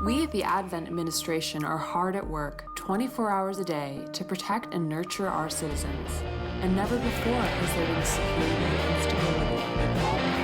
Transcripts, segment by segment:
We at the Advent Administration are hard at work 24 hours a day to protect and nurture our citizens. And never before has there been security and stability like all now.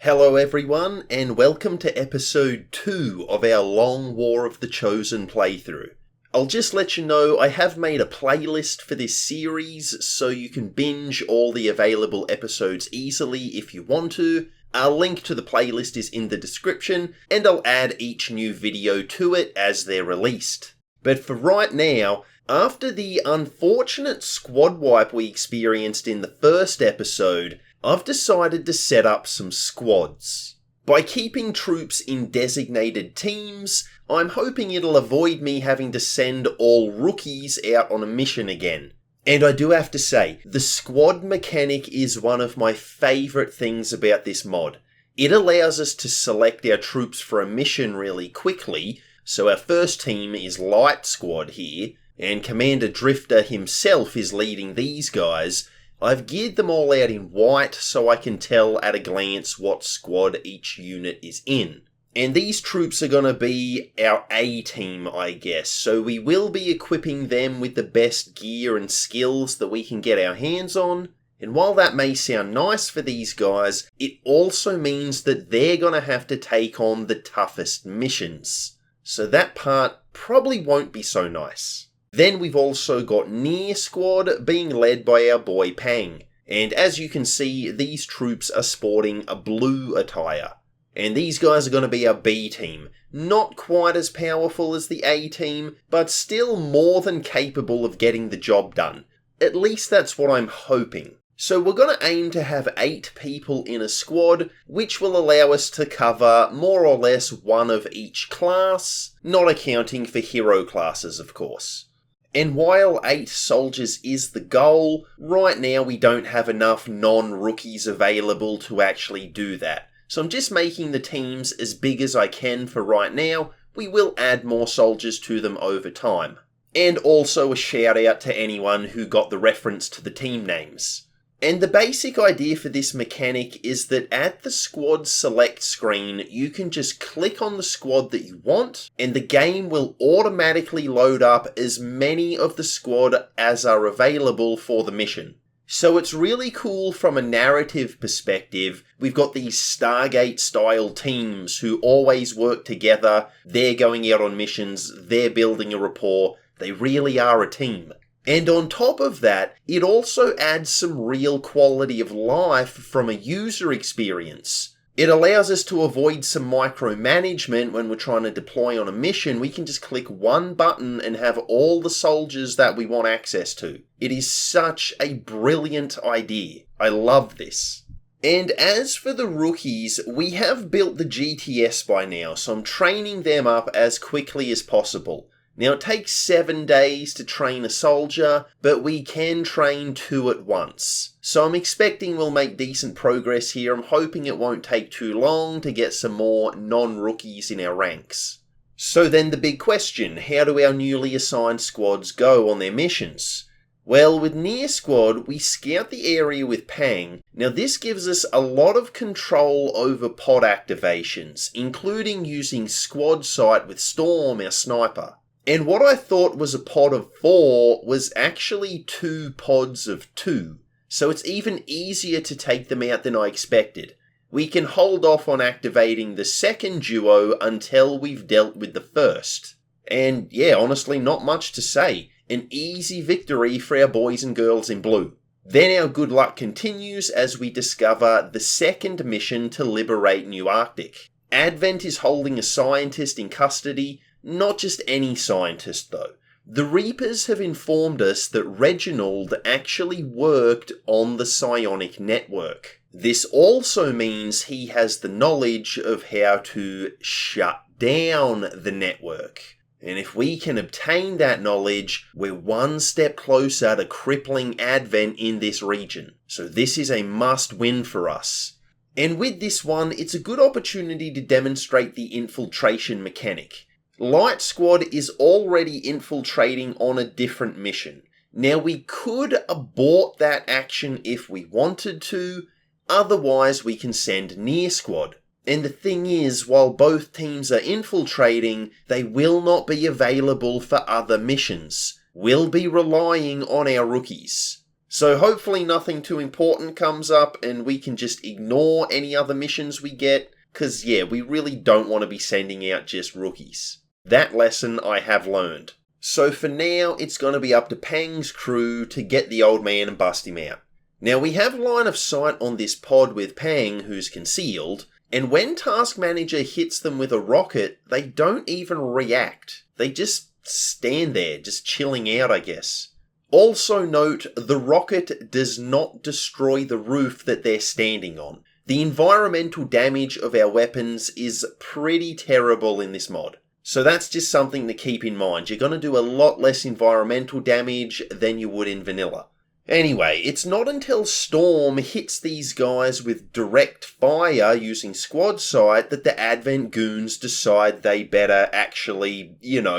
Hello everyone, and welcome to episode 2 of our Long War of the Chosen playthrough. I'll just let you know I have made a playlist for this series so you can binge all the available episodes easily if you want to. A link to the playlist is in the description, and I'll add each new video to it as they're released. But for right now, after the unfortunate squad wipe we experienced in the first episode, I've decided to set up some squads. By keeping troops in designated teams, I'm hoping it'll avoid me having to send all rookies out on a mission again. And I do have to say, the squad mechanic is one of my favourite things about this mod. It allows us to select our troops for a mission really quickly, so our first team is Light Squad here, and Commander Drifter himself is leading these guys. I've geared them all out in white so I can tell at a glance what squad each unit is in. And these troops are going to be our A team, I guess, so we will be equipping them with the best gear and skills that we can get our hands on. And while that may sound nice for these guys, it also means that they're going to have to take on the toughest missions. So that part probably won't be so nice. Then we've also got Near Squad being led by our boy Pang. And as you can see, these troops are sporting a blue attire. And these guys are going to be our B team. Not quite as powerful as the A team, but still more than capable of getting the job done. At least that's what I'm hoping. So we're going to aim to have 8 people in a squad, which will allow us to cover more or less one of each class, not accounting for hero classes, of course. And while 8 soldiers is the goal, right now we don't have enough non-rookies available to actually do that. So I'm just making the teams as big as I can for right now. We will add more soldiers to them over time. And also a shout out to anyone who got the reference to the team names. And the basic idea for this mechanic is that at the squad select screen, you can just click on the squad that you want, and the game will automatically load up as many of the squad as are available for the mission. So it's really cool from a narrative perspective. We've got these Stargate-style teams who always work together. They're going out on missions, they're building a rapport. They really are a team. And on top of that, it also adds some real quality of life from a user experience. It allows us to avoid some micromanagement when we're trying to deploy on a mission. We can just click one button and have all the soldiers that we want access to. It is such a brilliant idea. I love this. And as for the rookies, we have built the GTS by now, so I'm training them up as quickly as possible. Now it takes 7 days to train a soldier, but we can train 2 at once. So I'm expecting we'll make decent progress here. I'm hoping it won't take too long to get some more non-rookies in our ranks. So then the big question, how do our newly assigned squads go on their missions? Well, with Near Squad, we scout the area with Pang. Now this gives us a lot of control over pod activations, including using Squad Sight with Storm, our sniper. And what I thought was a pod of 4 was actually 2 pods of 2, so it's even easier to take them out than I expected. We can hold off on activating the second duo until we've dealt with the first. And yeah, honestly, not much to say. An easy victory for our boys and girls in blue. Then our good luck continues as we discover the second mission to liberate New Arctic. Advent is holding a scientist in custody. Not just any scientist, though. The Reapers have informed us that Reginald actually worked on the psionic network. This also means he has the knowledge of how to shut down the network. And if we can obtain that knowledge, we're one step closer to crippling Advent in this region. So this is a must-win for us. And with this one, it's a good opportunity to demonstrate the infiltration mechanic. Light Squad is already infiltrating on a different mission. Now we could abort that action if we wanted to, otherwise we can send Near Squad. And the thing is, while both teams are infiltrating, they will not be available for other missions. We'll be relying on our rookies. So hopefully nothing too important comes up and we can just ignore any other missions we get, cause yeah, we really don't want to be sending out just rookies. That lesson I have learned. So for now, it's going to be up to Pang's crew to get the old man and bust him out. Now we have line of sight on this pod with Pang, who's concealed, and when Task Manager hits them with a rocket, they don't even react. They just stand there, just chilling out, I guess. Also note, the rocket does not destroy the roof that they're standing on. The environmental damage of our weapons is pretty terrible in this mod. So that's just something to keep in mind. You're going to do a lot less environmental damage than you would in vanilla. Anyway, it's not until Storm hits these guys with direct fire using squad sight that the Advent goons decide they better actually,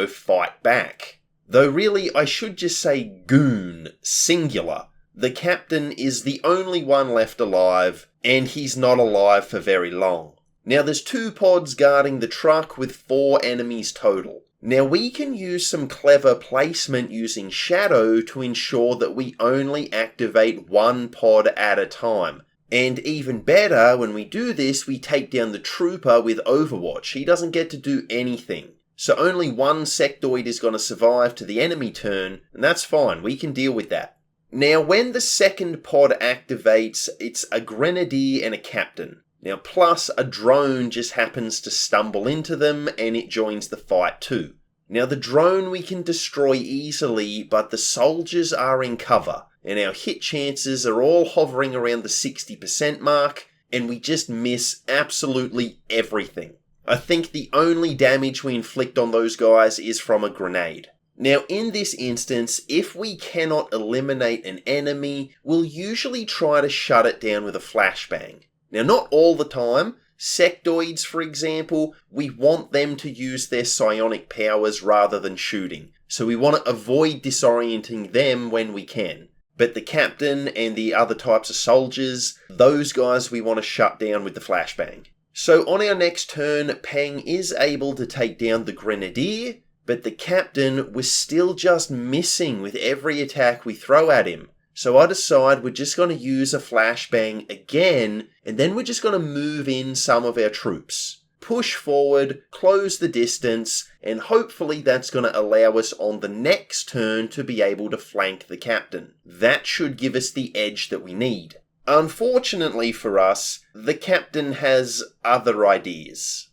fight back. Though really, I should just say goon, singular. The captain is the only one left alive, and he's not alive for very long. Now there's 2 pods guarding the truck with 4 enemies total. Now we can use some clever placement using Shadow to ensure that we only activate 1 pod at a time. And even better, when we do this, we take down the trooper with Overwatch. He doesn't get to do anything. So only 1 sectoid is going to survive to the enemy turn, and that's fine, we can deal with that. Now when the second pod activates, it's a grenadier and a captain. Now plus a drone just happens to stumble into them and it joins the fight too. Now the drone we can destroy easily, but the soldiers are in cover and our hit chances are all hovering around the 60% mark and we just miss absolutely everything. I think the only damage we inflict on those guys is from a grenade. Now in this instance, if we cannot eliminate an enemy, we'll usually try to shut it down with a flashbang. Now not all the time, sectoids for example, we want them to use their psionic powers rather than shooting, so we want to avoid disorienting them when we can. But the captain and the other types of soldiers, those guys we want to shut down with the flashbang. So on our next turn, Pang is able to take down the grenadier, but the captain was still just missing with every attack we throw at him. So I decide we're just going to use a flashbang again, and then we're just going to move in some of our troops. Push forward, close the distance, and hopefully that's going to allow us on the next turn to be able to flank the captain. That should give us the edge that we need. Unfortunately for us, the captain has other ideas.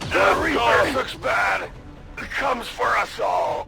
The Reaper looks bad. It comes for us all.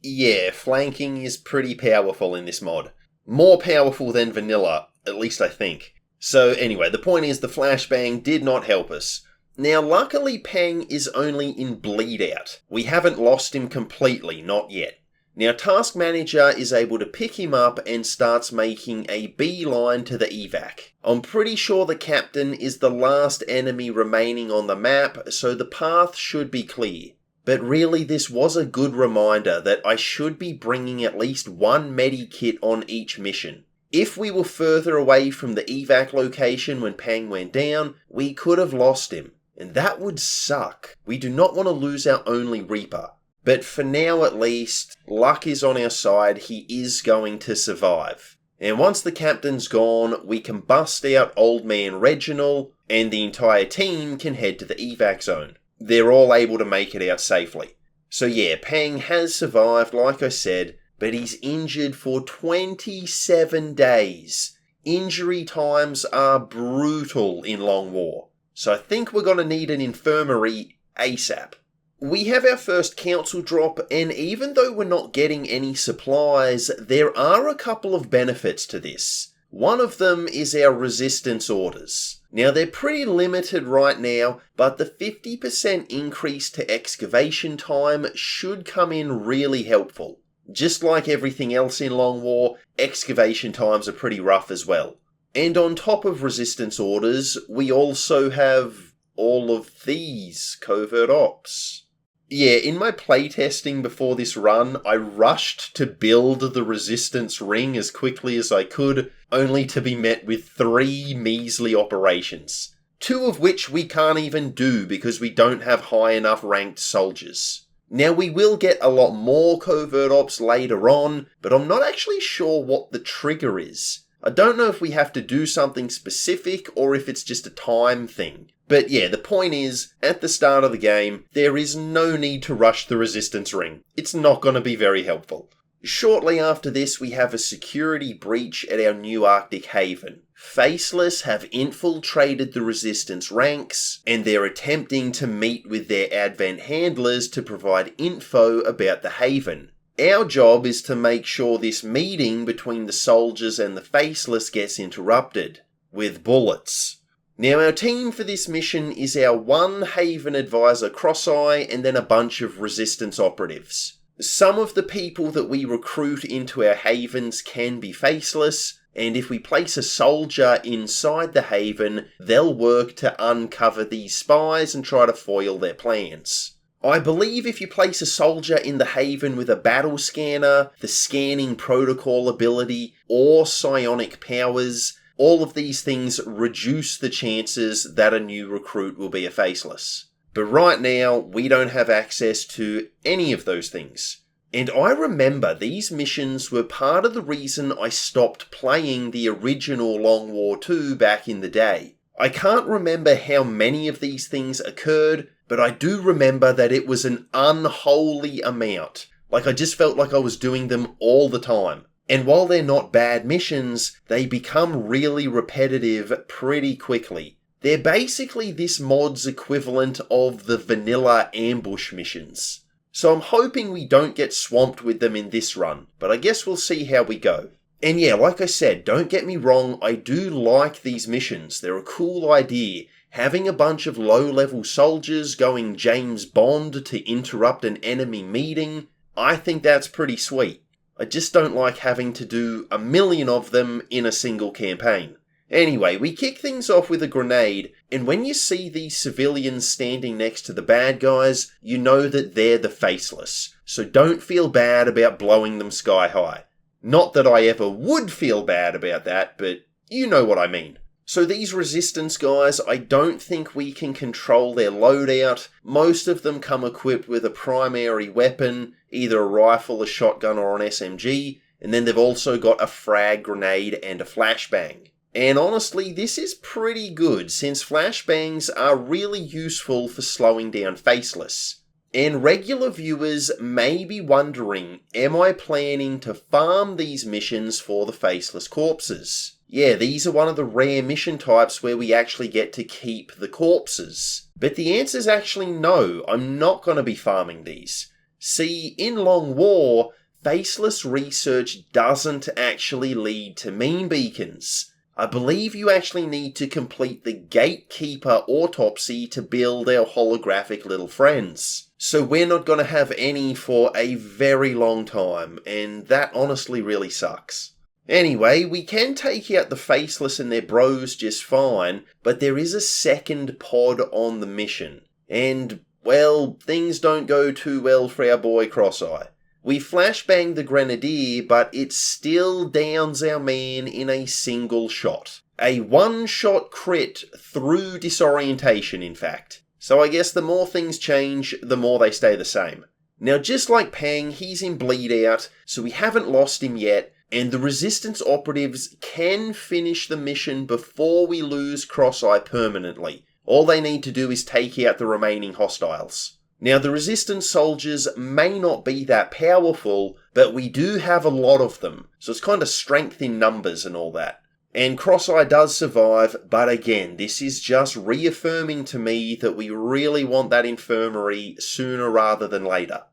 Yeah, flanking is pretty powerful in this mod. More powerful than vanilla, at least I think. So anyway, the point is the flashbang did not help us. Now luckily Pang is only in bleed out. We haven't lost him completely, not yet. Now Task Manager is able to pick him up and starts making a beeline to the evac. I'm pretty sure the captain is the last enemy remaining on the map, so the path should be clear. But really this was a good reminder that I should be bringing at least 1 medikit on each mission. If we were further away from the evac location when Pang went down, we could have lost him. And that would suck. We do not want to lose our only Reaper. But for now at least, luck is on our side, he is going to survive. And once the captain's gone, we can bust out Old Man Reginald, and the entire team can head to the evac zone. They're all able to make it out safely. So yeah, Pang has survived, like I said, but he's injured for 27 days. Injury times are brutal in Long War. So I think we're going to need an infirmary ASAP. We have our first council drop, and even though we're not getting any supplies, there are a couple of benefits to this. One of them is our resistance orders. Now they're pretty limited right now, but the 50% increase to excavation time should come in really helpful. just like everything else in Long War, excavation times are pretty rough as well. And on top of resistance orders, we also have all of these covert ops. Yeah, in my playtesting before this run, I rushed to build the resistance ring as quickly as I could, only to be met with 3 measly operations. 2 of which we can't even do because we don't have high enough ranked soldiers. Now we will get a lot more covert ops later on, but I'm not actually sure what the trigger is. I don't know if we have to do something specific or if it's just a time thing. But yeah, the point is, at the start of the game, there is no need to rush the resistance ring. It's not going to be very helpful. Shortly after this, we have a security breach at our new Arctic haven. Faceless have infiltrated the resistance ranks, and they're attempting to meet with their advent handlers to provide info about the haven. Our job is to make sure this meeting between the soldiers and the Faceless gets interrupted, with bullets. Now our team for this mission is our 1 Haven advisor Cross-Eye and then a bunch of resistance operatives. Some of the people that we recruit into our havens can be faceless, and if we place a soldier inside the haven, they'll work to uncover these spies and try to foil their plans. I believe if you place a soldier in the haven with a battle scanner, the scanning protocol ability, or psionic powers, all of these things reduce the chances that a new recruit will be a faceless. But right now, we don't have access to any of those things. And I remember these missions were part of the reason I stopped playing the original Long War 2 back in the day. I can't remember how many of these things occurred, but I do remember that it was an unholy amount. Like I just felt like I was doing them all the time. And while they're not bad missions, they become really repetitive pretty quickly. They're basically this mod's equivalent of the vanilla ambush missions. So I'm hoping we don't get swamped with them in this run, but I guess we'll see how we go. And yeah, like I said, don't get me wrong, I do like these missions. They're a cool idea. Having a bunch of low-level soldiers going James Bond to interrupt an enemy meeting, I think that's pretty sweet. I just don't like having to do 1,000,000 of them in a single campaign. Anyway, we kick things off with a grenade, and when you see these civilians standing next to the bad guys, you know that they're the faceless. So don't feel bad about blowing them sky high. Not that I ever would feel bad about that, but you know what I mean. So these resistance guys, I don't think we can control their loadout. Most of them come equipped with a primary weapon, either a rifle, a shotgun, or an SMG, and then they've also got a frag grenade and a flashbang. And honestly, this is pretty good, since flashbangs are really useful for slowing down faceless. And regular viewers may be wondering, am I planning to farm these missions for the faceless corpses? Yeah, these are one of the rare mission types where we actually get to keep the corpses. But the answer's actually no, I'm not going to be farming these. See, in Long War, faceless research doesn't actually lead to meme beacons. I believe you actually need to complete the Gatekeeper autopsy to build our holographic little friends. So we're not going to have any for a very long time, and that honestly really sucks. Anyway, we can take out the faceless and their bros just fine, but there is a second pod on the mission. And, well, things don't go too well for our boy Cross-Eye. We flashbang the grenadier, but it still downs our man in a single shot. A one-shot crit through disorientation, in fact. So I guess the more things change, the more they stay the same. Now, just like Pang, he's in bleed out, so we haven't lost him yet, and the resistance operatives can finish the mission before we lose Cross-Eye permanently. All they need to do is take out the remaining hostiles. Now, the resistance soldiers may not be that powerful, but we do have a lot of them, so it's kind of strength in numbers and all that. And Cross-Eye does survive, but again, this is just reaffirming to me that we really want that infirmary sooner rather than later.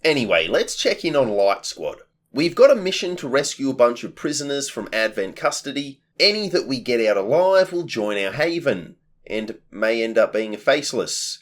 Anyway, let's check in on Light Squad. We've got a mission to rescue a bunch of prisoners from Advent custody. Any that we get out alive will join our haven, and may end up being a faceless.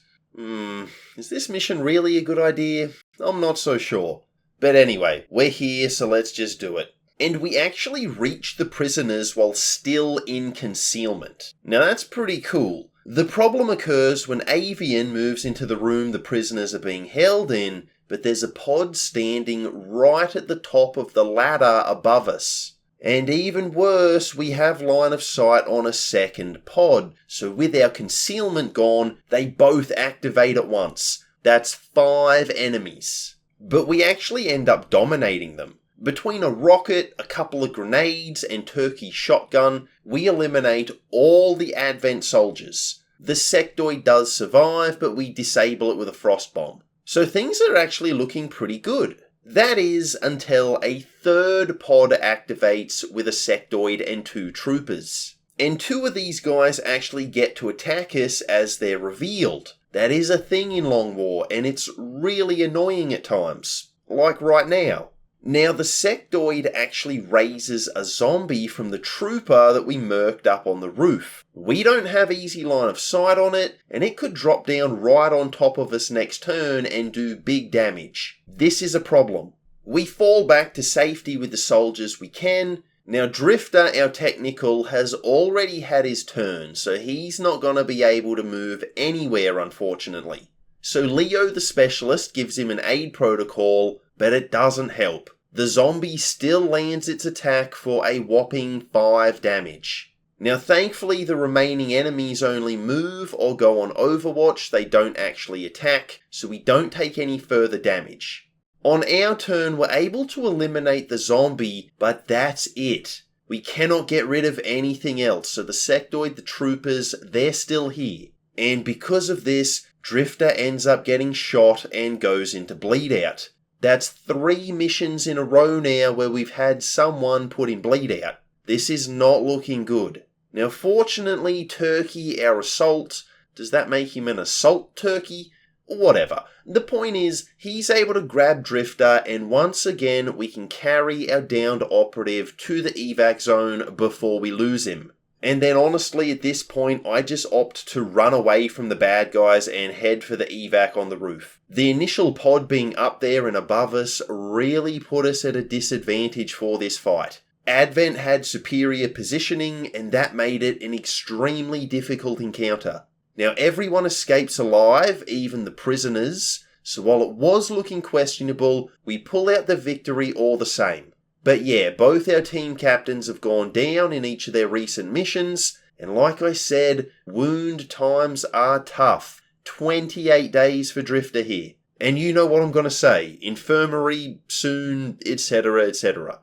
Is this mission really a good idea? I'm not so sure. But anyway, we're here, so let's just do it. And we actually reach the prisoners while still in concealment. Now that's pretty cool. The problem occurs when Avian moves into the room the prisoners are being held in, but there's a pod standing right at the top of the ladder above us. And even worse, we have line of sight on a second pod, so with our concealment gone, they both activate at once. That's 5 enemies. But we actually end up dominating them. Between a rocket, a couple of grenades, and Turkey's shotgun, we eliminate all the Advent soldiers. The sectoid does survive, but we disable it with a frost bomb. So things are actually looking pretty good. That is, until a third pod activates with a sectoid and 2 troopers. And 2 of these guys actually get to attack us as they're revealed. That is a thing in Long War, and it's really annoying at times. Like right now. Now, the sectoid actually raises a zombie from the trooper that we murked up on the roof. We don't have easy line of sight on it, and it could drop down right on top of us next turn and do big damage. This is a problem. We fall back to safety with the soldiers we can. Now, Drifter, our technical, has already had his turn, so he's not going to be able to move anywhere, unfortunately. So Leo the specialist gives him an aid protocol, but it doesn't help. The zombie still lands its attack for a whopping 5 damage. Now thankfully the remaining enemies only move or go on Overwatch, they don't actually attack, so we don't take any further damage. On our turn we're able to eliminate the zombie, but that's it. We cannot get rid of anything else, so the sectoid, the troopers, they're still here. And because of this, Drifter ends up getting shot and goes into bleed out. That's 3 missions in a row now where we've had someone put in bleed out. This is not looking good. Now fortunately, Turkey, our assault, does that make him an assault turkey? Whatever. The point is, he's able to grab Drifter and once again we can carry our downed operative to the evac zone before we lose him. And then honestly at this point I just opt to run away from the bad guys and head for the evac on the roof. The initial pod being up there and above us really put us at a disadvantage for this fight. Advent had superior positioning and that made it an extremely difficult encounter. Now everyone escapes alive, even the prisoners, so while it was looking questionable, we pull out the victory all the same. But yeah, both our team captains have gone down in each of their recent missions, and like I said, wound times are tough. 28 days for Drifter here. And you know what I'm going to say, Infirmary, soon, etc, etc.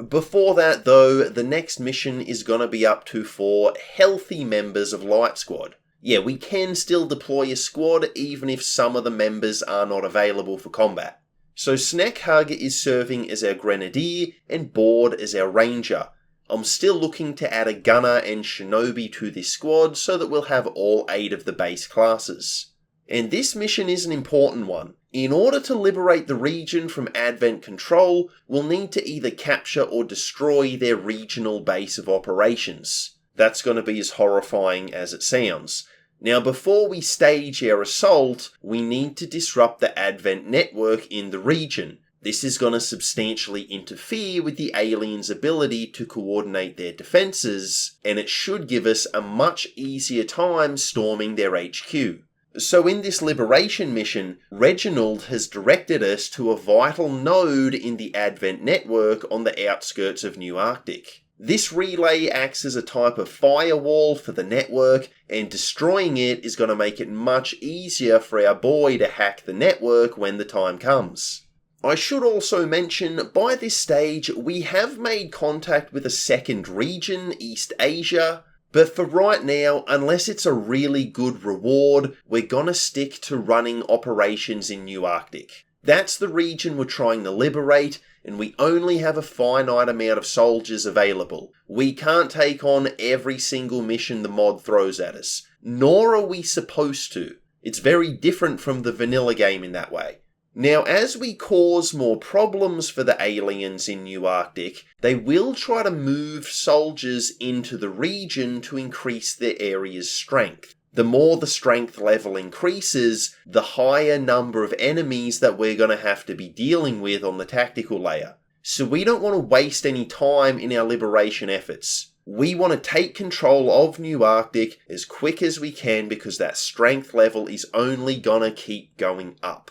Before that though, the next mission is going to be up to 4 healthy members of Light Squad. Yeah, we can still deploy a squad even if some of the members are not available for combat. So Sneckhug is serving as our Grenadier and Board as our Ranger. I'm still looking to add a Gunner and Shinobi to this squad so that we'll have all 8 of the base classes. And this mission is an important one. In order to liberate the region from Advent control, we'll need to either capture or destroy their regional base of operations. That's going to be as horrifying as it sounds. Now before we stage our assault, we need to disrupt the Advent network in the region. This is going to substantially interfere with the aliens' ability to coordinate their defenses, and it should give us a much easier time storming their HQ. So in this liberation mission, Reginald has directed us to a vital node in the Advent network on the outskirts of New Arctic. This relay acts as a type of firewall for the network, and destroying it is going to make it much easier for our boy to hack the network when the time comes. I should also mention, by this stage, we have made contact with a second region, East Asia, but for right now, unless it's a really good reward, we're gonna stick to running operations in New Arctic. That's the region we're trying to liberate, and we only have a finite amount of soldiers available. We can't take on every single mission the mod throws at us, nor are we supposed to. It's very different from the vanilla game in that way. Now, as we cause more problems for the aliens in New Arctic, they will try to move soldiers into the region to increase their area's strength. The more the strength level increases, the higher number of enemies that we're going to have to be dealing with on the tactical layer. So we don't want to waste any time in our liberation efforts. We want to take control of New Arctic as quick as we can because that strength level is only gonna keep going up.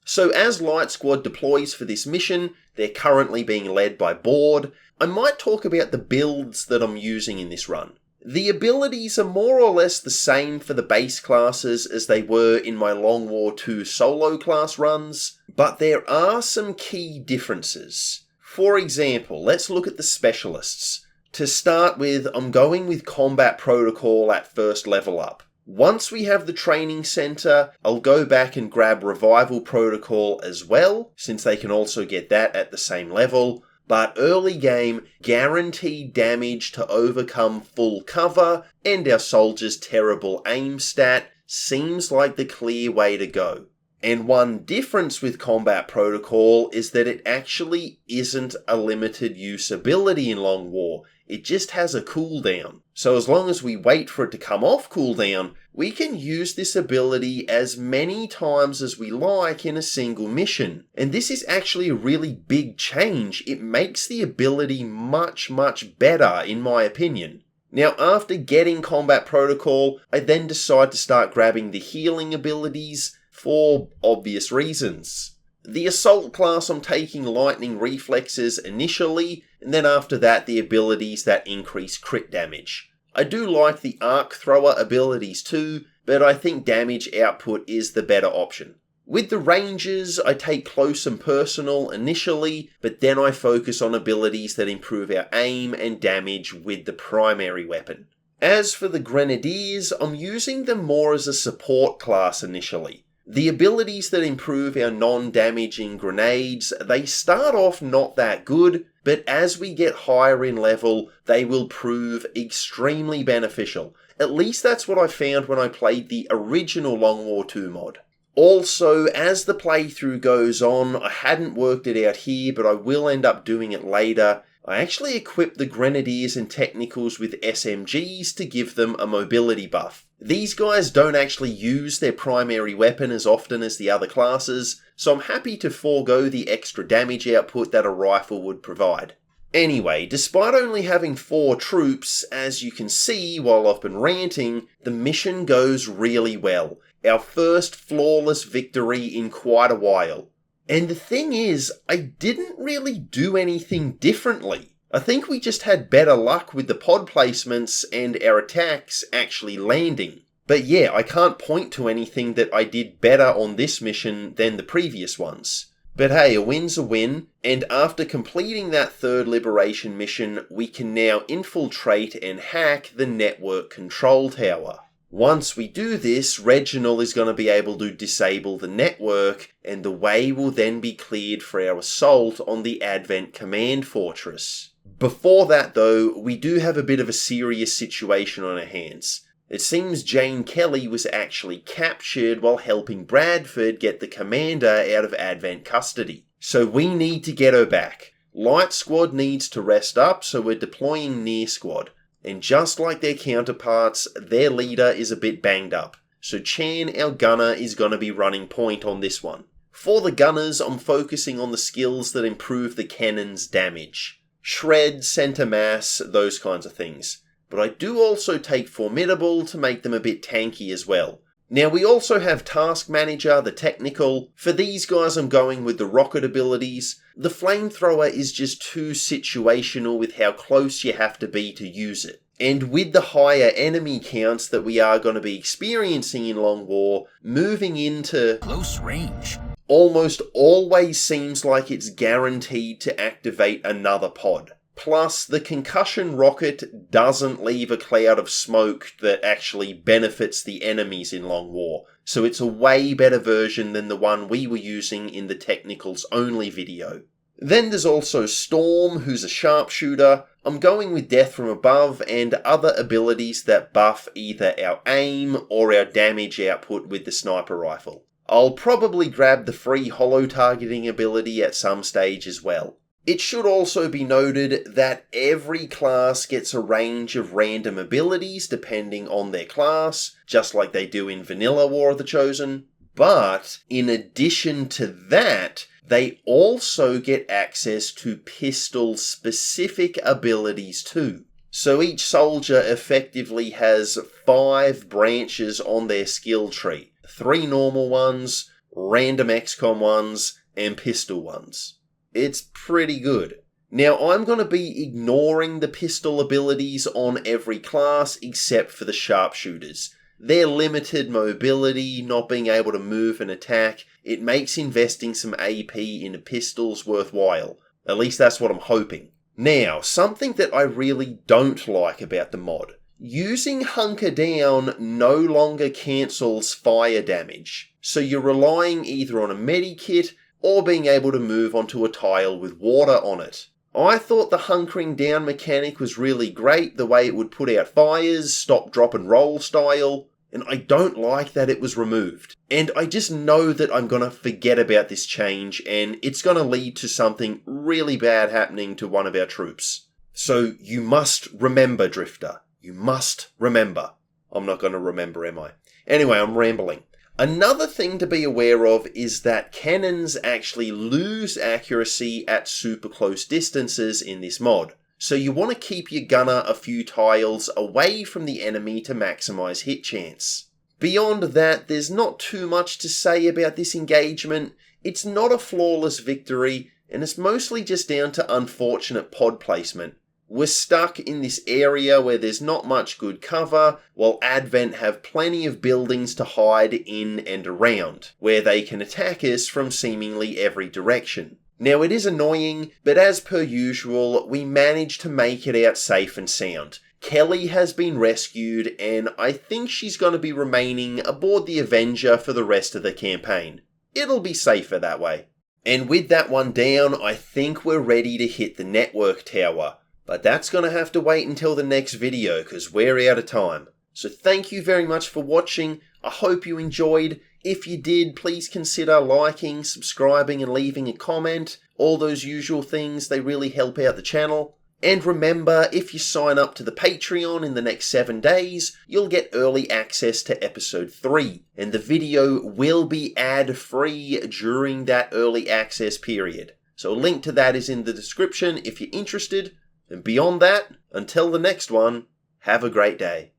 So as Light Squad deploys for this mission, they're currently being led by Board. I might talk about the builds that I'm using in this run. The abilities are more or less the same for the base classes as they were in my Long War 2 solo class runs, but there are some key differences. For example, let's look at the specialists. To start with, I'm going with Combat Protocol at first level up. Once we have the training center, I'll go back and grab Revival Protocol as well, since they can also get that at the same level. But early game, guaranteed damage to overcome full cover and our soldiers' terrible aim stat seems like the clear way to go. And one difference with Combat Protocol is that it actually isn't a limited use ability in Long War. It just has a cooldown. So as long as we wait for it to come off cooldown, we can use this ability as many times as we like in a single mission. And this is actually a really big change. It makes the ability much better in my opinion. Now after getting Combat Protocol, I then decide to start grabbing the healing abilities for obvious reasons. The Assault class, I'm taking Lightning Reflexes initially, and then after that the abilities that increase crit damage. I do like the Arc Thrower abilities too, but I think damage output is the better option. With the Rangers, I take Close and Personal initially, but then I focus on abilities that improve our aim and damage with the primary weapon. As for the Grenadiers, I'm using them more as a support class initially. The abilities that improve our non-damaging grenades, they start off not that good, but as we get higher in level, they will prove extremely beneficial. At least that's what I found when I played the original Long War 2 mod. Also, as the playthrough goes on, I hadn't worked it out here, but I will end up doing it later. I actually equipped the Grenadiers and Technicals with SMGs to give them a mobility buff. These guys don't actually use their primary weapon as often as the other classes, so I'm happy to forego the extra damage output that a rifle would provide. Anyway, despite only having 4 troops, as you can see while I've been ranting, the mission goes really well. Our first flawless victory in quite a while. And the thing is, I didn't really do anything differently. I think we just had better luck with the pod placements and our attacks actually landing. But yeah, I can't point to anything that I did better on this mission than the previous ones. But hey, a win's a win, and after completing that third liberation mission, we can now infiltrate and hack the network control tower. Once we do this, Reginald is going to be able to disable the network, and the way will then be cleared for our assault on the Advent Command Fortress. Before that though, we do have a bit of a serious situation on our hands. It seems Jane Kelly was actually captured while helping Bradford get the commander out of Advent custody. So we need to get her back. Light Squad needs to rest up, so we're deploying Near Squad. And just like their counterparts, their leader is a bit banged up. So Chan, our gunner, is going to be running point on this one. For the gunners, I'm focusing on the skills that improve the cannon's damage. Shred, center mass, those kinds of things. But I do also take Formidable to make them a bit tanky as well. Now we also have Task Manager, the technical. For these guys I'm going with the rocket abilities. The flamethrower is just too situational with how close you have to be to use it. And with the higher enemy counts that we are going to be experiencing in Long War, moving into close range almost always seems like it's guaranteed to activate another pod. Plus, the concussion rocket doesn't leave a cloud of smoke that actually benefits the enemies in Long War, so it's a way better version than the one we were using in the Technicals Only video. Then there's also Storm, who's a sharpshooter. I'm going with Death from Above and other abilities that buff either our aim or our damage output with the sniper rifle. I'll probably grab the free holo targeting ability at some stage as well. It should also be noted that every class gets a range of random abilities depending on their class, just like they do in Vanilla War of the Chosen. But in addition to that, they also get access to pistol-specific abilities too. So each soldier effectively has 5 branches on their skill tree. 3 normal ones, random XCOM ones, and pistol ones. It's pretty good. Now, I'm going to be ignoring the pistol abilities on every class except for the sharpshooters. Their limited mobility, not being able to move and attack, it makes investing some AP into pistols worthwhile. At least that's what I'm hoping. Now, something that I really don't like about the mod. Using Hunker Down no longer cancels fire damage, so you're relying either on a medikit or being able to move onto a tile with water on it. I thought the hunkering down mechanic was really great, the way it would put out fires, stop, drop and roll style, and I don't like that it was removed. And I just know that I'm going to forget about this change and it's going to lead to something really bad happening to one of our troops. So you must remember, Drifter. You must remember. I'm not going to remember, am I? Anyway, I'm rambling. Another thing to be aware of is that cannons actually lose accuracy at super close distances in this mod. So you want to keep your gunner a few tiles away from the enemy to maximize hit chance. Beyond that, there's not too much to say about this engagement. It's not a flawless victory, and it's mostly just down to unfortunate pod placement. We're stuck in this area where there's not much good cover, while Advent have plenty of buildings to hide in and around, where they can attack us from seemingly every direction. Now it is annoying, but as per usual, we managed to make it out safe and sound. Kelly has been rescued, and I think she's going to be remaining aboard the Avenger for the rest of the campaign. It'll be safer that way. And with that one down, I think we're ready to hit the network tower. But that's going to have to wait until the next video because we're out of time. So thank you very much for watching. I hope you enjoyed. If you did, please consider liking, subscribing and leaving a comment. All those usual things, they really help out the channel. And remember, if you sign up to the Patreon in the next 7 days, you'll get early access to episode 3. And the video will be ad-free during that early access period. So a link to that is in the description if you're interested. And beyond that, until the next one, have a great day.